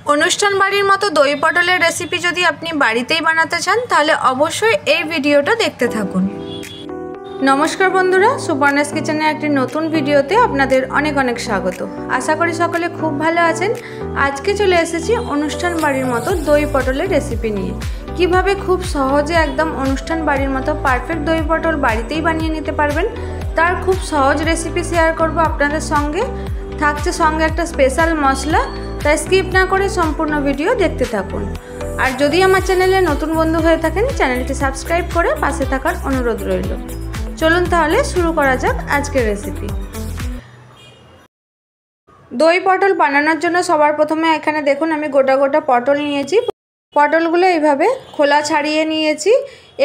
অনুষ্ঠান বাড়ির মতো দই পটলের রেসিপি যদি আপনি বাড়িতেই বানাতে চান তাহলে অবশ্যই এই ভিডিওটা দেখতে থাকুন। নমস্কার বন্ধুরা, সুপর্ণাস কিচেনের একটি নতুন ভিডিওতে আপনাদের অনেক অনেক স্বাগত। আশা করি সকলে খুব ভালো আছেন। আজকে চলে এসেছি অনুষ্ঠান বাড়ির মতো দই পটলের রেসিপি নিয়ে। কিভাবে খুব সহজে একদম অনুষ্ঠান বাড়ির মতো পারফেক্ট দই পটল বাড়িতেই বানিয়ে নিতে পারবেন তার খুব সহজ রেসিপি শেয়ার করব আপনাদের সঙ্গে। থাকছে সঙ্গে একটা স্পেশাল মশলা, তাই স্কিপ না করে সম্পূর্ণ ভিডিও দেখতে থাকুন। আর যদি আমার চ্যানেলে নতুন বন্ধু হয়ে থাকেন চ্যানেলটি সাবস্ক্রাইব করে পাশে থাকার অনুরোধ রইল। চলুন তাহলে শুরু করা যাক আজকের রেসিপি। দই পটল বানানোর জন্য সবার প্রথমে এখানে দেখুন আমি গোটা গোটা পটল নিয়েছি। পটলগুলো এইভাবে খোলা ছাড়িয়ে নিয়েছি।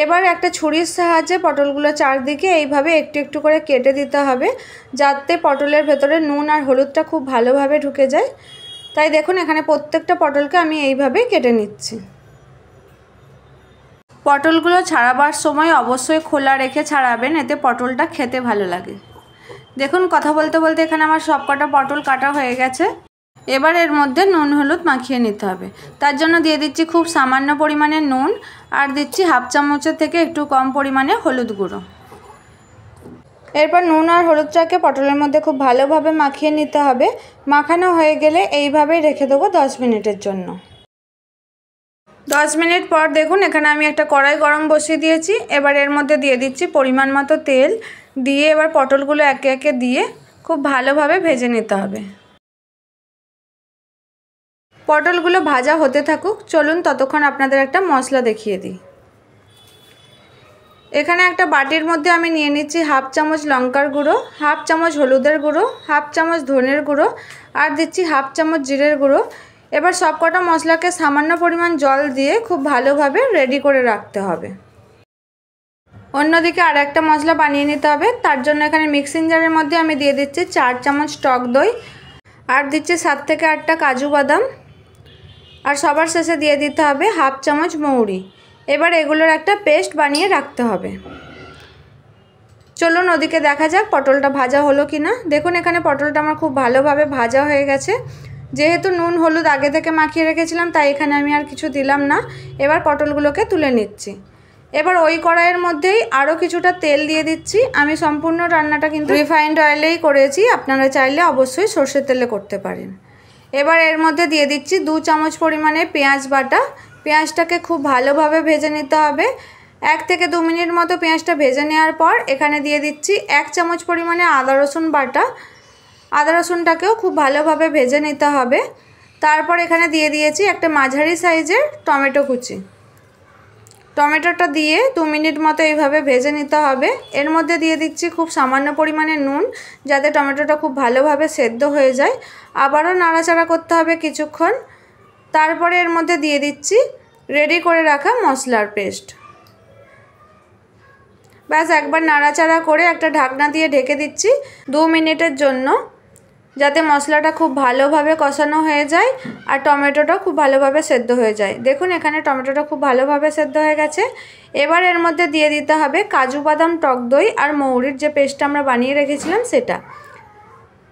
এবার একটা ছুরির সাহায্যে পটলগুলো চারদিকে এইভাবে একটু একটু করে কেটে দিতে হবে, যাতে পটলের ভেতরে নুন আর হলুদটা খুব ভালোভাবে ঢুকে যায়। তাই দেখুন এখানে প্রত্যেকটা পটলকে আমি এইভাবে কেটে নিচ্ছি। পটলগুলো ছাড়াবার সময় অবশ্যই খোলা রেখে ছাড়াবেন, এতে পটলটা খেতে ভালো লাগে। দেখুন কথা বলতে বলতে এখানে আমার সবকটা পটল কাটা হয়ে গেছে। এবার এর মধ্যে নুন হলুদ মাখিয়ে নিতে হবে। তার জন্য দিয়ে দিচ্ছি খুব সামান্য পরিমাণে নুন আর দিচ্ছি হাফ চামচের থেকে একটু কম পরিমাণে হলুদ গুঁড়ো। এরপর নুন আর হলুদটাকে পটলের মধ্যে খুব ভালোভাবে মাখিয়ে নিতে হবে। মাখানো হয়ে গেলে এইভাবেই রেখে দেবো 10 মিনিটের জন্য। 10 মিনিট পর দেখুন এখানে আমি একটা কড়াই গরম বসিয়ে দিয়েছি। এবার এর মধ্যে দিয়ে দিচ্ছি পরিমাণ মতো তেল, দিয়ে এবার পটলগুলো একে একে দিয়ে খুব ভালোভাবে ভেজে নিতে হবে। পটলগুলো ভাজা হতে থাকুক, চলুন ততক্ষণ আপনাদের একটা মশলা দেখিয়ে দিই। এখানে একটা বাটির মধ্যে আমি নিয়ে নিচ্ছি হাফ চামচ লঙ্কার গুঁড়ো, হাফ চামচ হলুদের গুঁড়ো, হাফ চামচ ধনের গুঁড়ো আর দিচ্ছি হাফ চামচ জিরের গুঁড়ো। এবার সবকটা মশলাকে সামান্য পরিমাণ জল দিয়ে খুব ভালোভাবে রেডি করে রাখতে হবে। অন্যদিকে আর একটা মশলা বানিয়ে নিতে হবে। তার জন্য এখানে মিক্সিং জারের মধ্যে আমি দিয়ে দিচ্ছি 4 চামচ টক দই আর দিচ্ছি 7 থেকে 8টা কাজু বাদাম আর সবার শেষে দিয়ে দিতে হবে হাফ চামচ মৌরি। এবার এগুলোর একটা পেস্ট বানিয়ে রাখতে হবে। চলুন ওদিকে দেখা যাক পটলটা ভাজা হলো কি না। দেখুন এখানে পটলটা আমার খুব ভালোভাবে ভাজা হয়ে গেছে। যেহেতু নুন হলুদ আগে থেকে মাখিয়ে রেখেছিলাম তাই এখানে আমি আর কিছু দিলাম না। এবার পটলগুলোকে তুলে নিচ্ছি। এবার ওই কড়াইয়ের মধ্যেই আরও কিছুটা তেল দিয়ে দিচ্ছি। আমি সম্পূর্ণ রান্নাটা কিন্তু রিফাইন্ড অয়েলেই করেছি, আপনারা চাইলে অবশ্যই সর্ষের তেলে করতে পারেন। এবার এর মধ্যে দিয়ে দিচ্ছি 2 চামচ পরিমাণে পেঁয়াজ বাটা। পেঁয়াজটাকে খুব ভালোভাবে ভেজে নিতে হবে। 1 থেকে 2 মিনিট মতো পেঁয়াজটা ভেজে নেওয়ার পর এখানে দিয়ে দিচ্ছি 1 চামচ পরিমাণে আদা রসুন বাটা। আদা রসুনটাকেও খুব ভালোভাবে ভেজে নিতে হবে। তারপর এখানে দিয়ে দিয়েছি একটা মাঝারি সাইজের টমেটো কুচি। টমেটোটা দিয়ে 2 মিনিট মতো এইভাবে ভেজে নিতে হবে। এর মধ্যে দিয়ে দিচ্ছি খুব সামান্য পরিমাণে নুন, যাতে টমেটোটা খুব ভালোভাবে সেদ্ধ হয়ে যায়। আবারও নাড়াচাড়া করতে হবে কিছুক্ষণ। তারপরে এর মধ্যে দিয়ে দিচ্ছি রেডি করে রাখা মশলার পেস্ট। ব্যাস একবার নাড়াচাড়া করে একটা ঢাকনা দিয়ে ঢেকে দিচ্ছি 2 মিনিটের জন্য, যাতে মশলাটা খুব ভালোভাবে কষানো হয়ে যায় আর টমেটোটা খুব ভালোভাবে সেদ্ধ হয়ে যায়। দেখুন এখানে টমেটোটা খুব ভালোভাবে সেদ্ধ হয়ে গেছে। এবার এর মধ্যে দিয়ে দিতে হবে কাজু বাদাম, টক দই আর মৌরির যে পেস্টটা আমরা বানিয়ে রেখেছিলাম সেটা।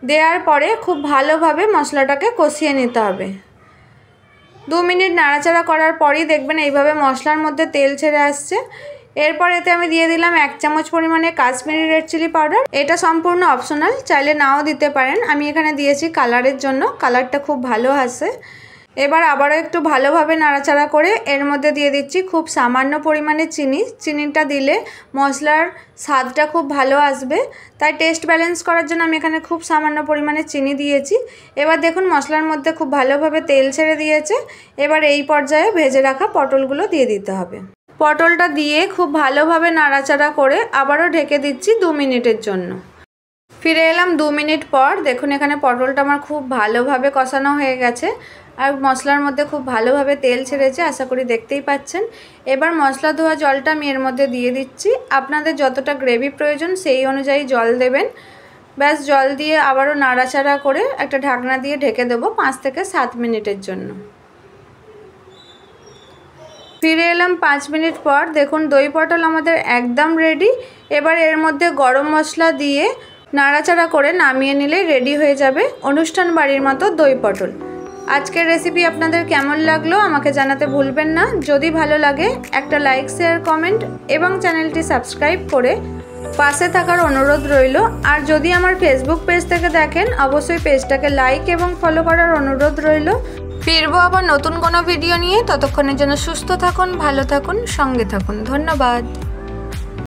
দেওয়ার পরে খুব ভালোভাবে মশলাটাকে কষিয়ে নিতে হবে। 2 মিনিট নাড়াচাড়া করার পরই দেখবেন এইভাবে মশলার মধ্যে তেল ছেড়ে আসছে। এরপর এতে আমি দিয়ে দিলাম 1 চামচ পরিমাণে কাশ্মীরি রেড চিলি পাউডার। এটা সম্পূর্ণ অপশনাল, চাইলে নাও দিতে পারেন। আমি এখানে দিয়েছি কালারের জন্য, কালারটা খুব ভালো আসে। এবার আবারও একটু ভালোভাবে নাড়াচাড়া করে এর মধ্যে দিয়ে দিচ্ছি খুব সামান্য পরিমাণে চিনি। চিনিটা দিলে মশলার স্বাদটা খুব ভালো আসবে, তাই টেস্ট ব্যালেন্স করার জন্য আমি এখানে খুব সামান্য পরিমাণে চিনি দিয়েছি। এবার দেখুন মশলার মধ্যে খুব ভালোভাবে তেল ছেড়ে দিয়েছে। এবার এই পর্যায়ে ভেজে রাখা পটলগুলো দিয়ে দিতে হবে। পটলটা দিয়ে খুব ভালোভাবে নাড়াচাড়া করে আবারও ঢেকে দিচ্ছি 2 মিনিটের জন্য। ফিরে এলাম 2 মিনিট পর। দেখুন এখানে পটলটা আমার খুব ভালোভাবে কষানো হয়ে গেছে আর মশলার মধ্যে খুব ভালোভাবে তেল ছেড়েছে, আশা করি দেখতেই পাচ্ছেন। এবার মশলা ধোয়া জলটা আমি এর মধ্যে দিয়ে দিচ্ছি। আপনাদের যতটা গ্রেভি প্রয়োজন সেই অনুযায়ী জল দেবেন। ব্যাস জল দিয়ে আবারও নাড়াচাড়া করে একটা ঢাকনা দিয়ে ঢেকে দেবো 5 থেকে 7 মিনিটের জন্য। ফিরে এলাম 5 মিনিট পর। দেখুন দই পটল আমাদের একদম রেডি। এবার এর মধ্যে গরম মশলা দিয়ে নাড়াচাড়া করে নামিয়ে নিলেই রেডি হয়ে যাবে অনুষ্ঠান বাড়ির মতো দই পটল। আজকের রেসিপি আপনাদের কেমন লাগলো আমাকে জানাতে ভুলবেন না। যদি ভালো লাগে একটা লাইক, শেয়ার, কমেন্ট এবং চ্যানেলটি সাবস্ক্রাইব করে পাশে থাকার অনুরোধ রইল। আর যদি আমার ফেসবুক পেজ থেকে দেখেন অবশ্যই পেজটাকে লাইক এবং ফলো করার অনুরোধ রইল। ফিরবো আবার নতুন কোনো ভিডিও নিয়ে। ততক্ষণের জন্য সুস্থ থাকুন, ভালো থাকুন, সঙ্গে থাকুন। ধন্যবাদ।